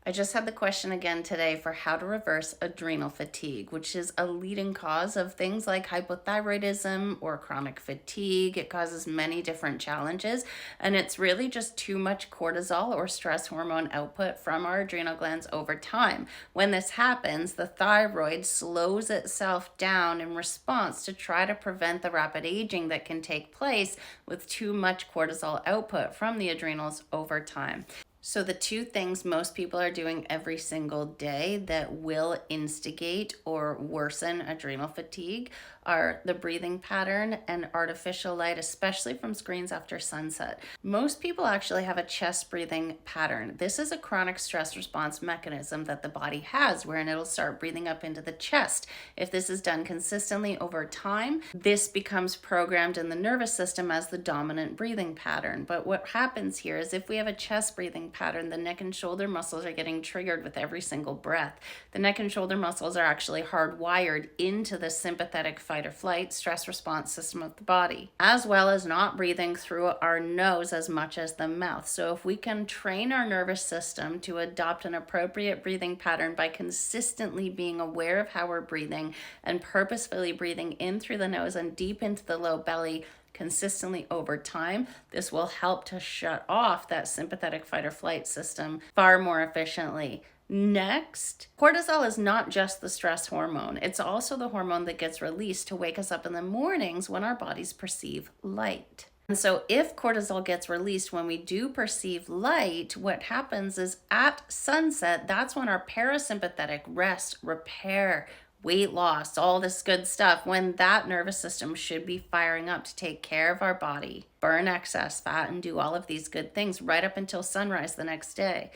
I just had the question again today for how to reverse adrenal fatigue, which is a leading cause of things like hypothyroidism or chronic fatigue. It causes many different challenges, and it's really just too much cortisol or stress hormone output from our adrenal glands over time. When this happens, the thyroid slows itself down in response to try to prevent the rapid aging that can take place with too much cortisol output from the adrenals over time. So the two things most people are doing every single day that will instigate or worsen adrenal fatigue are the breathing pattern and artificial light, especially from screens after sunset. Most people actually have a chest breathing pattern. This is a chronic stress response mechanism that the body has, wherein it'll start breathing up into the chest. If this is done consistently over time, this becomes programmed in the nervous system as the dominant breathing pattern. But what happens here is if we have a chest breathing pattern, the neck and shoulder muscles are getting triggered with every single breath. The neck and shoulder muscles are actually hardwired into the sympathetic fight or flight stress response system of the body, as well as not breathing through our nose as much as the mouth. So if we can train our nervous system to adopt an appropriate breathing pattern by consistently being aware of how we're breathing and purposefully breathing in through the nose and deep into the low belly consistently over time, this will help to shut off that sympathetic fight or flight system far more efficiently. Next, cortisol is not just the stress hormone. It's also the hormone that gets released to wake us up in the mornings when our bodies perceive light. And so if cortisol gets released when we do perceive light, what happens is at sunset, that's when our parasympathetic rest, repair, weight loss, all this good stuff, when that nervous system should be firing up to take care of our body, burn excess fat, and do all of these good things right up until sunrise the next day.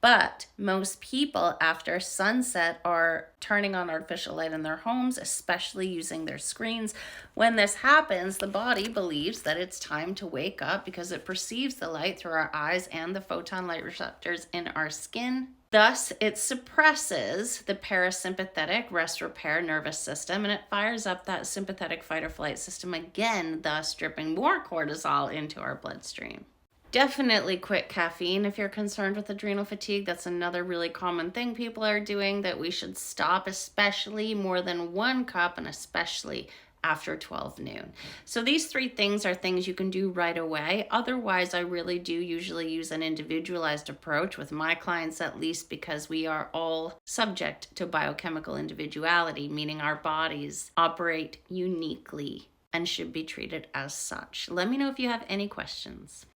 But most people after sunset are turning on artificial light in their homes, especially using their screens. When this happens, the body believes that it's time to wake up because it perceives the light through our eyes and the photon light receptors in our skin. Thus, it suppresses the parasympathetic rest repair nervous system and it fires up that sympathetic fight or flight system again, thus dripping more cortisol into our bloodstream. Definitely quit caffeine if you're concerned with adrenal fatigue. That's another really common thing people are doing that we should stop, especially more than 1 cup and especially after 12 noon. So these 3 things are things you can do right away. Otherwise, I really do usually use an individualized approach with my clients, at least because we are all subject to biochemical individuality, meaning our bodies operate uniquely and should be treated as such. Let me know if you have any questions.